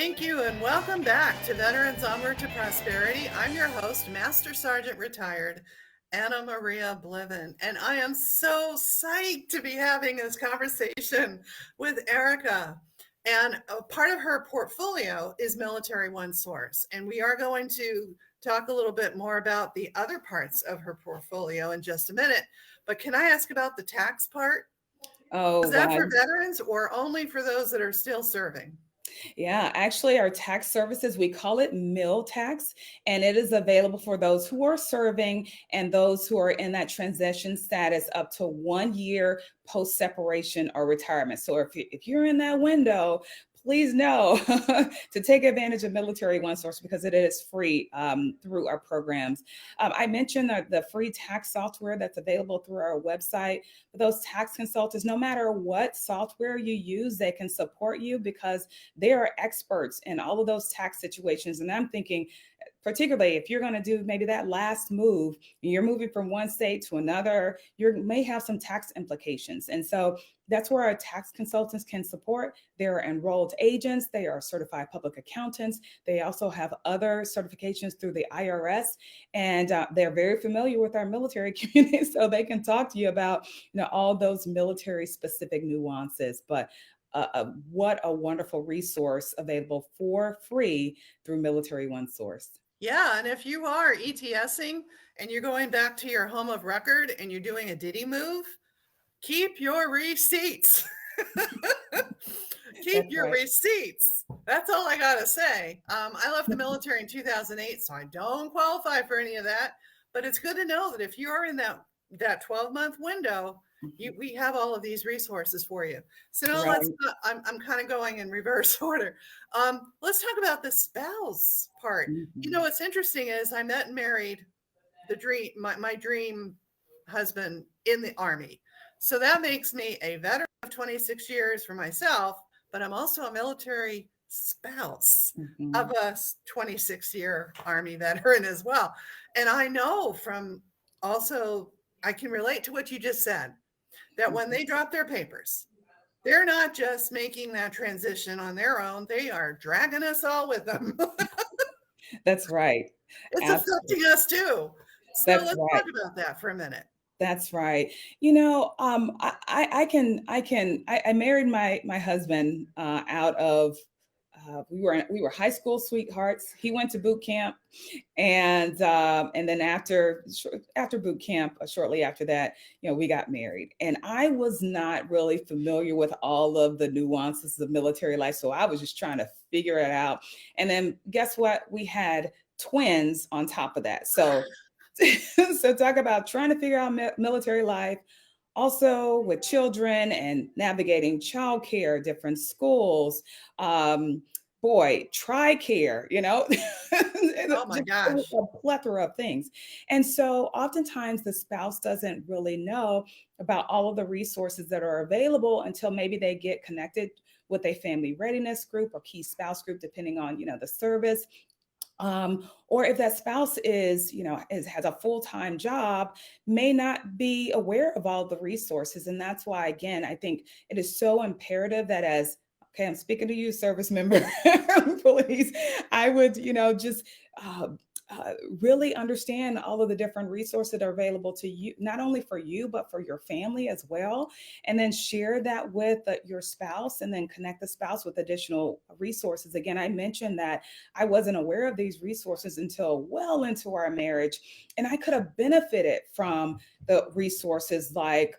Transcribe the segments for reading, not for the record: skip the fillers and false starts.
Thank you and welcome back to Veterans Onward to Prosperity. I'm your host, Master Sergeant Retired Anna Maria Bliven, and I am so psyched to be having this conversation with Erica. And a part of her portfolio is Military One Source, and we are going to talk a little bit more about the other parts of her portfolio in just a minute. But can I ask about the tax part? Oh, Is that wow. for veterans or only for those that are still serving? Yeah, actually, our tax services, we call it meal tax, and it is available for those who are serving and those who are in that transition status up to 1 year post separation or retirement. So if you're in that window, please know to take advantage of Military One Source because it is free through our programs. I mentioned the free tax software that's available through our website. But those tax consultants, no matter what software you use, they can support you because they are experts in all of those tax situations. And I'm thinking, particularly if you're going to do maybe that last move, you're moving from one state to another, you may have some tax implications. And so that's where our tax consultants can support. They're enrolled agents, they are certified public accountants. They also have other certifications through the IRS, and they're very familiar with our military community, so they can talk to you about all those military specific nuances. But what a wonderful resource available for free through Military One Source. Yeah, and if you are ETSing and you're going back to your home of record and you're doing a Diddy move, keep your receipts. Keep That's your right. receipts. That's all I got to say. I left the military in 2008, so I don't qualify for any of that. But it's good to know that if you are in that 12-month window, we have all of these resources for you. So now Right. I'm kind of going in reverse order. Let's talk about the spouse part. Mhm. What's interesting is I met and married my dream husband in the Army. So that makes me a veteran of 26 years for myself, but I'm also a military spouse of Mhm. a 26-year Army veteran as well. And I know from also, I can relate to what you just said, that when they drop their papers, they're not just making that transition on their own, they are dragging us all with them. That's right. It's Absolutely. affecting us too. So That's let's right. talk about that for a minute. That's right. I married my husband out of we were high school sweethearts. He went to boot camp, and then after boot camp, shortly after that, we got married. And I was not really familiar with all of the nuances of military life, so I was just trying to figure it out. And then guess what? We had twins on top of that. So so talk about trying to figure out military life, also with children and navigating childcare, different schools. Boy, TRICARE, Oh my just gosh. a plethora of things. And so oftentimes the spouse doesn't really know about all of the resources that are available until maybe they get connected with a family readiness group or key spouse group, depending on, the service. Or if that spouse has a full-time job, may not be aware of all the resources. And that's why, again, I think it is so imperative that okay, I'm speaking to you, service member, please, I would, just uh, really understand all of the different resources that are available to you, not only for you, but for your family as well. And then share that with your spouse, and then connect the spouse with additional resources. Again, I mentioned that I wasn't aware of these resources until well into our marriage. And I could have benefited from the resources like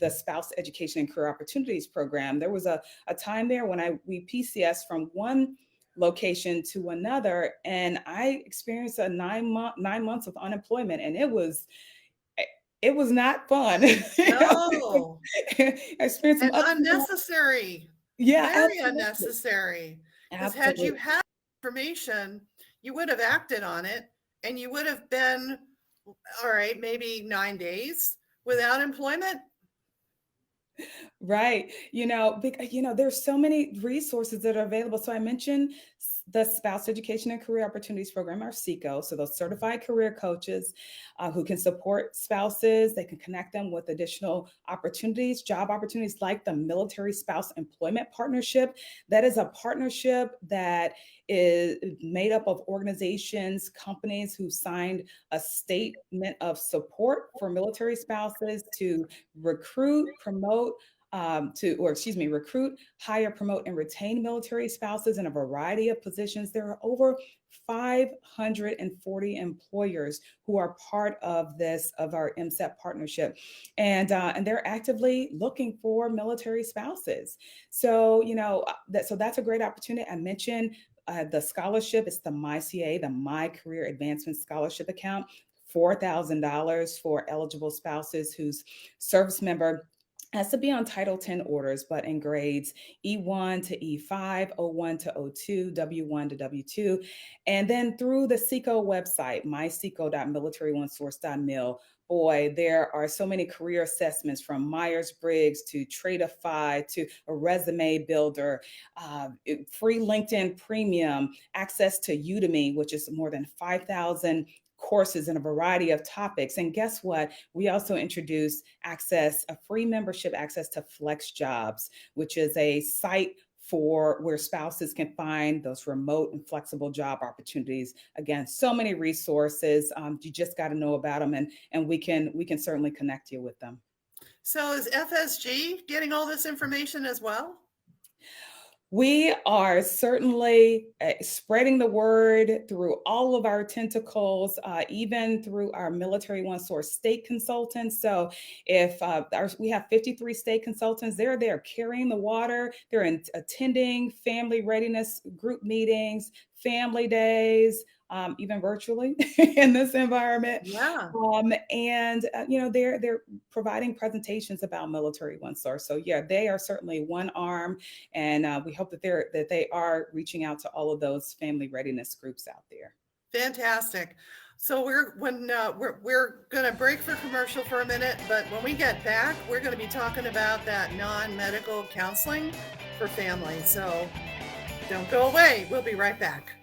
the Spouse Education and Career Opportunities Program. There was a time there when we PCS from one location to another, and I experienced a 9 months of unemployment, and it was not fun. No. I experienced some And ups and downs. unnecessary. Yeah, Very absolutely. unnecessary. Because had you Absolutely. had information, you would have acted on it and you would have been, all right, maybe 9 days without employment. Right. There's so many resources that are available. So I mentioned the Spouse Education and Career Opportunities Program, or SECO. So those certified career coaches who can support spouses, they can connect them with additional opportunities, job opportunities like the Military Spouse Employment Partnership. That is a partnership that is made up of organizations, companies who signed a statement of support for military spouses to recruit, promote, recruit, hire, promote, and retain military spouses in a variety of positions. There are over 540 employers who are part of our MSEP partnership, and they're actively looking for military spouses. So that's a great opportunity. I mentioned the scholarship. It's the MyCA, the My Career Advancement Scholarship account. $4,000 for eligible spouses whose service member has to be on Title 10 orders, but in grades E1 to E5, O1 to O2, W1 to W2. And then through the SECO website, myseco.militaryonesource.mil, boy, there are so many career assessments from Myers-Briggs to Tradeify to a resume builder, free LinkedIn Premium, access to Udemy, which is more than 5,000 courses in a variety of topics. And guess what? We also introduced a free membership access to Flex Jobs, which is a site for where spouses can find those remote and flexible job opportunities. Again, so many resources. You just got to know about them, and we can certainly connect you with them. So is FSG getting all this information as well? We are certainly spreading the word through all of our tentacles, even through our Military One Source state consultants. So if we have 53 state consultants, they're there carrying the water, they're attending family readiness group meetings, family days, even virtually in this environment. Yeah. They're providing presentations about Military One Source. So yeah, they are certainly one arm, and we hope that they are reaching out to all of those family readiness groups out there. Fantastic. So we're going to break for commercial for a minute, but when we get back, we're going to be talking about that non-medical counseling for families. So don't go away. We'll be right back.